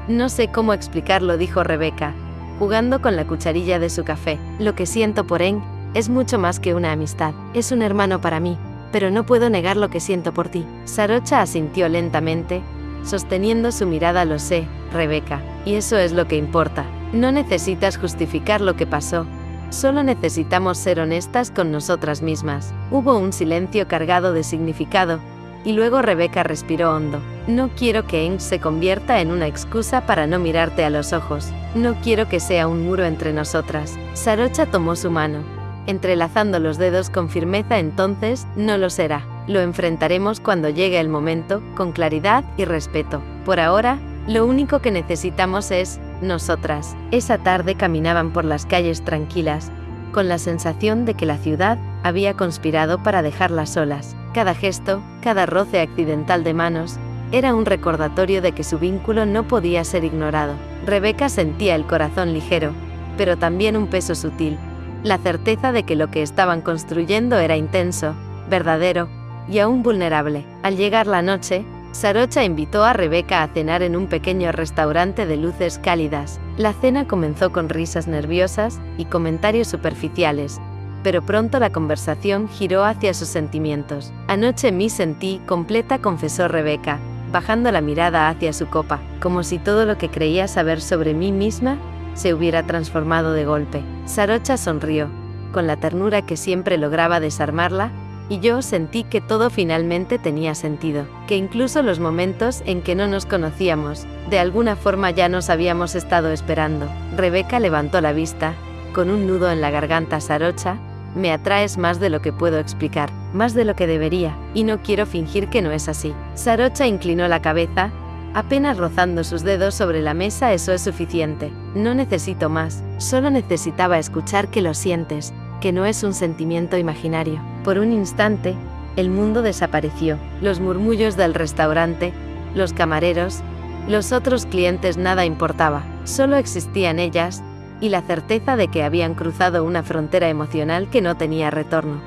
Speaker 1: No sé cómo explicarlo, dijo Rebecca, jugando con la cucharilla de su café. Lo que siento por es mucho más que una amistad. Es un hermano para mí, pero no puedo negar lo que siento por ti. Sarocha asintió lentamente, sosteniendo su mirada. Lo sé, Rebecca, y eso es lo que importa. No necesitas justificar lo que pasó. Solo necesitamos ser honestas con nosotras mismas. Hubo un silencio cargado de significado, y luego Rebecca respiró hondo. No quiero que se convierta en una excusa para no mirarte a los ojos. No quiero que sea un muro entre nosotras. Sarocha tomó su mano, entrelazando los dedos con firmeza. Entonces, no lo será. Lo enfrentaremos cuando llegue el momento, con claridad y respeto. Por ahora, lo único que necesitamos es nosotras. Esa tarde caminaban por las calles tranquilas, con la sensación de que la ciudad había conspirado para dejarlas solas. Cada gesto, cada roce accidental de manos, era un recordatorio de que su vínculo no podía ser ignorado. Rebecca sentía el corazón ligero, pero también un peso sutil, la certeza de que lo que estaban construyendo era intenso, verdadero y aún vulnerable. Al llegar la noche, Sarocha invitó a Rebecca a cenar en un pequeño restaurante de luces cálidas. La cena comenzó con risas nerviosas y comentarios superficiales, pero pronto la conversación giró hacia sus sentimientos. Anoche me sentí completa, confesó Rebecca, bajando la mirada hacia su copa, como si todo lo que creía saber sobre mí misma se hubiera transformado de golpe. Sarocha sonrió, con la ternura que siempre lograba desarmarla, y yo sentí que todo finalmente tenía sentido, que incluso los momentos en que no nos conocíamos, de alguna forma ya nos habíamos estado esperando. Rebecca levantó la vista, con un nudo en la garganta. Sarocha, me atraes más de lo que puedo explicar, más de lo que debería, y no quiero fingir que no es así. Sarocha inclinó la cabeza, apenas rozando sus dedos sobre la mesa. Eso es suficiente. No necesito más, solo necesitaba escuchar que lo sientes, que no es un sentimiento imaginario. Por un instante, el mundo desapareció. Los murmullos del restaurante, los camareros, los otros clientes, nada importaba. Solo existían ellas, y la certeza de que habían cruzado una frontera emocional que no tenía retorno.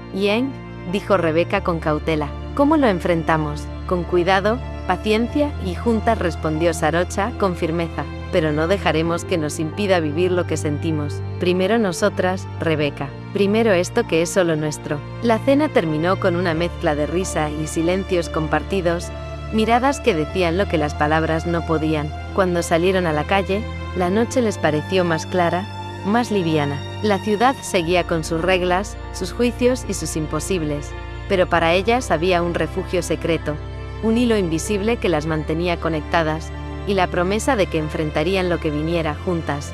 Speaker 1: Dijo Rebecca con cautela. ¿Cómo lo enfrentamos? Con cuidado, paciencia y juntas, respondió Sarocha con firmeza. Pero no dejaremos que nos impida vivir lo que sentimos. Primero nosotras, Rebecca. Primero esto que es solo nuestro. La cena terminó con una mezcla de risa y silencios compartidos, miradas que decían lo que las palabras no podían. Cuando salieron a la calle, la noche les pareció más clara, más liviana. La ciudad seguía con sus reglas, sus juicios y sus imposibles, pero para ellas había un refugio secreto, un hilo invisible que las mantenía conectadas, y la promesa de que enfrentarían lo que viniera juntas.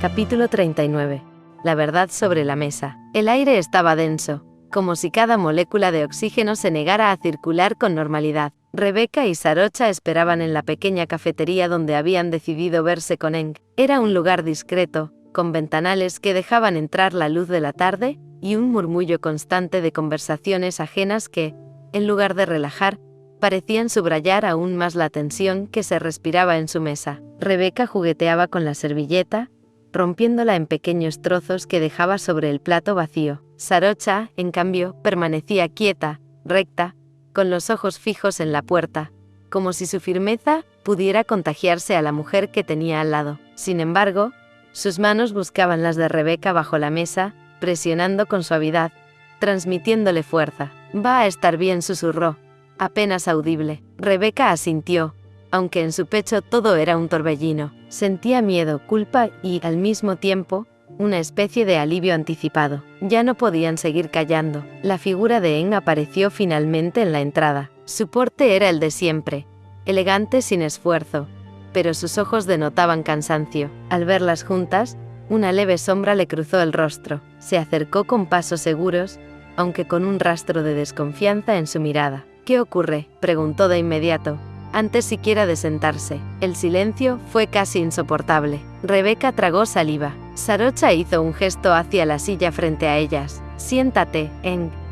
Speaker 1: Capítulo 39. La verdad sobre la mesa. El aire estaba denso, como si cada molécula de oxígeno se negara a circular con normalidad. Rebecca y Sarocha esperaban en la pequeña cafetería donde habían decidido verse con Era un lugar discreto, con ventanales que dejaban entrar la luz de la tarde, y un murmullo constante de conversaciones ajenas que, en lugar de relajar, parecían subrayar aún más la tensión que se respiraba en su mesa. Rebecca jugueteaba con la servilleta, rompiéndola en pequeños trozos que dejaba sobre el plato vacío. Sarocha, en cambio, permanecía quieta, recta, con los ojos fijos en la puerta, como si su firmeza pudiera contagiarse a la mujer que tenía al lado. Sin embargo, sus manos buscaban las de Rebecca bajo la mesa, presionando con suavidad, transmitiéndole fuerza. «Va a estar bien», susurró, apenas audible. Rebecca asintió, aunque en su pecho todo era un torbellino. Sentía miedo, culpa y, al mismo tiempo, una especie de alivio anticipado. Ya no podían seguir callando. La figura de apareció finalmente en la entrada. Su porte era el de siempre, elegante sin esfuerzo, pero sus ojos denotaban cansancio. Al verlas juntas, una leve sombra le cruzó el rostro. Se acercó con pasos seguros, aunque con un rastro de desconfianza en su mirada. «¿Qué ocurre?», preguntó de inmediato, antes siquiera de sentarse. El silencio fue casi insoportable. Rebecca tragó saliva. Sarocha hizo un gesto hacia la silla frente a ellas. «Siéntate,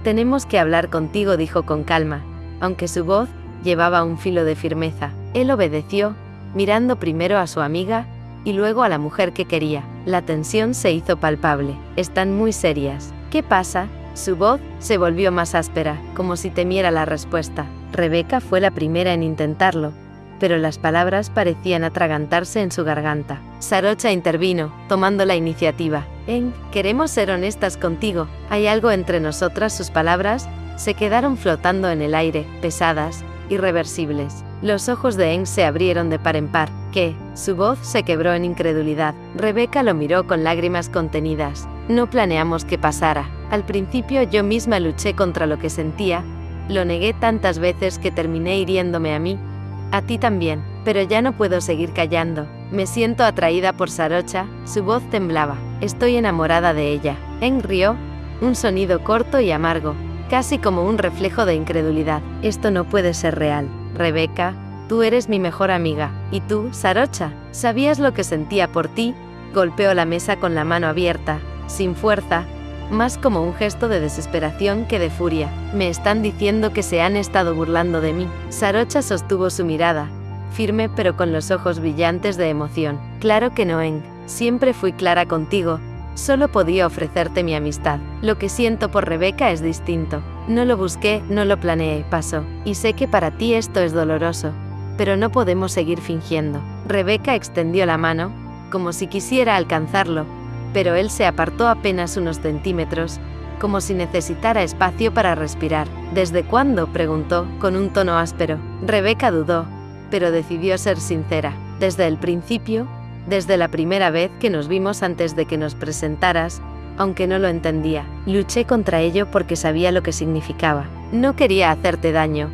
Speaker 1: tenemos que hablar contigo», dijo con calma, aunque su voz llevaba un filo de firmeza. Él obedeció, mirando primero a su amiga, y luego a la mujer que quería. La tensión se hizo palpable. «Están muy serias», ¿Qué pasa? Su voz se volvió más áspera, como si temiera la respuesta. Rebeca fue la primera en intentarlo, pero las palabras parecían atragantarse en su garganta. Sarocha intervino, tomando la iniciativa. Queremos ser honestas contigo. ¿Hay algo entre nosotras? Sus palabras se quedaron flotando en el aire, pesadas, irreversibles. Los ojos de Eng se abrieron de par en par. ¿Qué? Su voz se quebró en incredulidad. Rebeca lo miró con lágrimas contenidas. No planeamos que pasara. Al principio yo misma luché contra lo que sentía. Lo negué tantas veces que terminé hiriéndome a mí. A ti también. Pero ya no puedo seguir callando. Me siento atraída por Sarocha. Su voz temblaba. Estoy enamorada de ella. Eng rió. Un sonido corto y amargo, casi como un reflejo de incredulidad. Esto no puede ser real. Rebeca, tú eres mi mejor amiga. ¿Y tú, Sarocha? ¿Sabías lo que sentía por ti? Golpeó la mesa con la mano abierta, sin fuerza, más como un gesto de desesperación que de furia. Me están diciendo que se han estado burlando de mí. Sarocha sostuvo su mirada, firme pero con los ojos brillantes de emoción. Claro que no, Eng. Siempre fui clara contigo. Solo podía ofrecerte mi amistad. Lo que siento por Rebeca es distinto. No lo busqué, no lo planeé, pasó. Y sé que para ti esto es doloroso. Pero no podemos seguir fingiendo. Rebeca extendió la mano, como si quisiera alcanzarlo, pero él se apartó apenas unos centímetros, como si necesitara espacio para respirar. ¿Desde cuándo?, preguntó, con un tono áspero. Rebeca dudó, pero decidió ser sincera. Desde el principio, desde la primera vez que nos vimos antes de que nos presentaras, aunque no lo entendía. Luché contra ello porque sabía lo que significaba. No quería hacerte daño,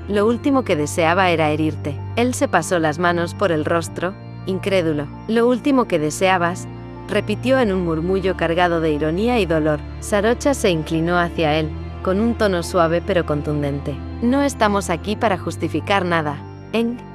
Speaker 1: lo último que deseaba era herirte. Él se pasó las manos por el rostro, incrédulo. Lo último que deseabas, repitió en un murmullo cargado de ironía y dolor. Sarocha se inclinó hacia él, con un tono suave pero contundente. No estamos aquí para justificar nada,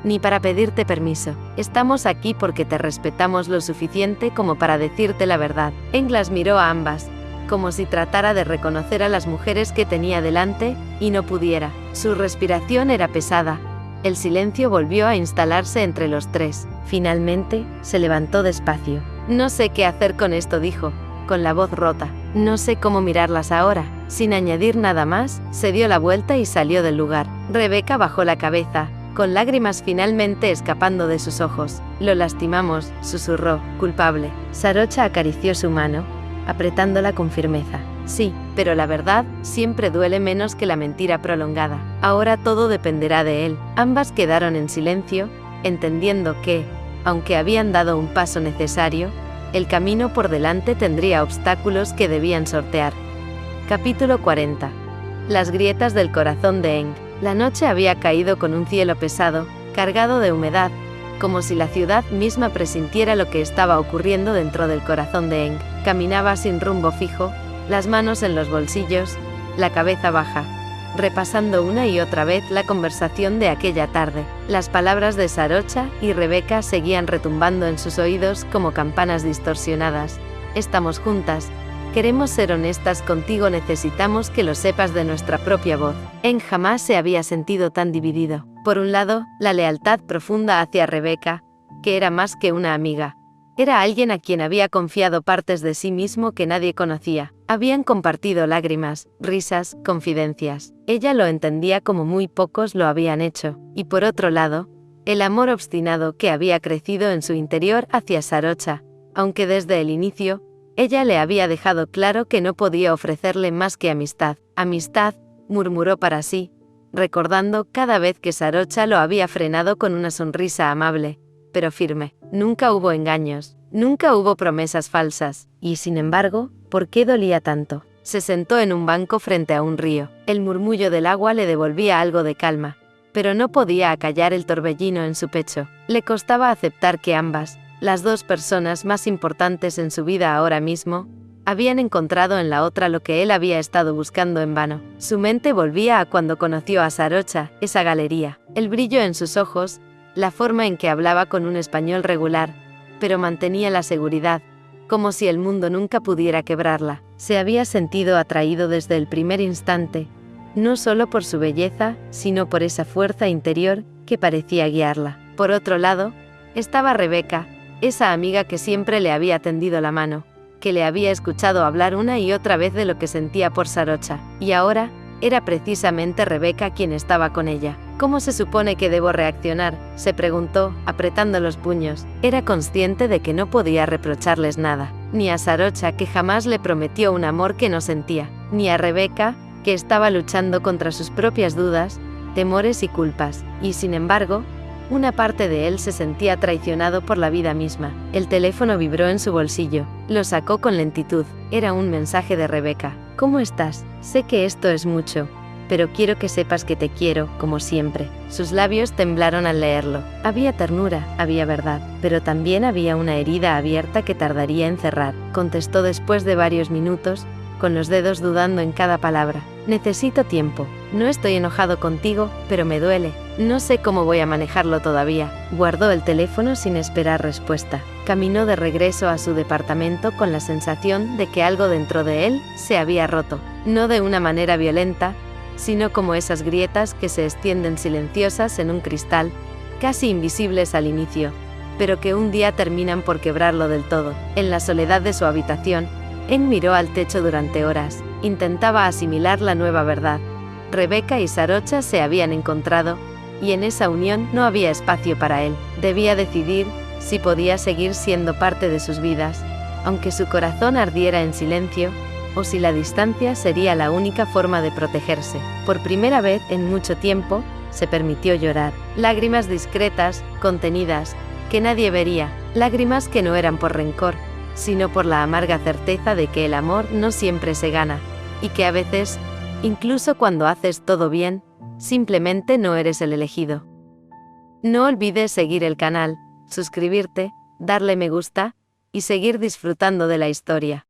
Speaker 1: ni para pedirte permiso. Estamos aquí porque te respetamos lo suficiente como para decirte la verdad. Las miró a ambas, como si tratara de reconocer a las mujeres que tenía delante, y no pudiera. Su respiración era pesada. El silencio volvió a instalarse entre los tres. Finalmente, se levantó despacio. No sé qué hacer con esto, dijo, con la voz rota. No sé cómo mirarlas ahora. Sin añadir nada más, se dio la vuelta y salió del lugar. Rebeca bajó la cabeza, con lágrimas finalmente escapando de sus ojos. Lo lastimamos, susurró, culpable. Sarocha acarició su mano, apretándola con firmeza. Sí, pero la verdad siempre duele menos que la mentira prolongada. Ahora todo dependerá de él. Ambas quedaron en silencio, entendiendo que, aunque habían dado un paso necesario, el camino por delante tendría obstáculos que debían sortear. Capítulo 40. Las grietas del corazón de Eng. La noche había caído con un cielo pesado, cargado de humedad, como si la ciudad misma presintiera lo que estaba ocurriendo dentro del corazón de Eng. Caminaba sin rumbo fijo, las manos en los bolsillos, la cabeza baja, repasando una y otra vez la conversación de aquella tarde. Las palabras de Sarocha y Rebeca seguían retumbando en sus oídos como campanas distorsionadas. Estamos juntas. Queremos ser honestas contigo, necesitamos que lo sepas de nuestra propia voz. Eng jamás se había sentido tan dividido. Por un lado, la lealtad profunda hacia Rebeca, que era más que una amiga. Era alguien a quien había confiado partes de sí mismo que nadie conocía. Habían compartido lágrimas, risas, confidencias. Ella lo entendía como muy pocos lo habían hecho. Y por otro lado, el amor obstinado que había crecido en su interior hacia Sarocha, aunque desde el inicio, ella le había dejado claro que no podía ofrecerle más que amistad. Amistad, murmuró para sí, recordando cada vez que Sarocha lo había frenado con una sonrisa amable, pero firme. Nunca hubo engaños, nunca hubo promesas falsas. Y sin embargo, ¿por qué dolía tanto? Se sentó en un banco frente a un río. El murmullo del agua le devolvía algo de calma, pero no podía acallar el torbellino en su pecho. Le costaba aceptar que ambas, las dos personas más importantes en su vida ahora mismo, habían encontrado en la otra lo que él había estado buscando en vano. Su mente volvía a cuando conoció a Sarocha, esa galería, el brillo en sus ojos, la forma en que hablaba con un español regular, pero mantenía la seguridad, como si el mundo nunca pudiera quebrarla. Se había sentido atraído desde el primer instante, no solo por su belleza, sino por esa fuerza interior que parecía guiarla. Por otro lado, estaba Rebeca, esa amiga que siempre le había tendido la mano, que le había escuchado hablar una y otra vez de lo que sentía por Sarocha, y ahora, era precisamente Rebeca quien estaba con ella. ¿Cómo se supone que debo reaccionar?, se preguntó, apretando los puños. Era consciente de que no podía reprocharles nada, ni a Sarocha, que jamás le prometió un amor que no sentía, ni a Rebeca, que estaba luchando contra sus propias dudas, temores y culpas, y sin embargo, una parte de él se sentía traicionado por la vida misma. El teléfono vibró en su bolsillo. Lo sacó con lentitud. Era un mensaje de Rebeca. ¿Cómo estás? Sé que esto es mucho, pero quiero que sepas que te quiero, como siempre. Sus labios temblaron al leerlo. Había ternura, había verdad, pero también había una herida abierta que tardaría en cerrar. Contestó después de varios minutos, con los dedos dudando en cada palabra. Necesito tiempo. No estoy enojado contigo, pero me duele. No sé cómo voy a manejarlo todavía. Guardó el teléfono sin esperar respuesta. Caminó de regreso a su departamento con la sensación de que algo dentro de él se había roto. No de una manera violenta, sino como esas grietas que se extienden silenciosas en un cristal, casi invisibles al inicio, pero que un día terminan por quebrarlo del todo. En la soledad de su habitación, Anne miró al techo durante horas. Intentaba asimilar la nueva verdad. Rebeca y Sarocha se habían encontrado, y en esa unión no había espacio para él. Debía decidir si podía seguir siendo parte de sus vidas, aunque su corazón ardiera en silencio, o si la distancia sería la única forma de protegerse. Por primera vez en mucho tiempo, se permitió llorar. Lágrimas discretas, contenidas, que nadie vería. Lágrimas que no eran por rencor, sino por la amarga certeza de que el amor no siempre se gana, y que a veces, incluso cuando haces todo bien, simplemente no eres el elegido. No olvides seguir el canal, suscribirte, darle me gusta, y seguir disfrutando de la historia.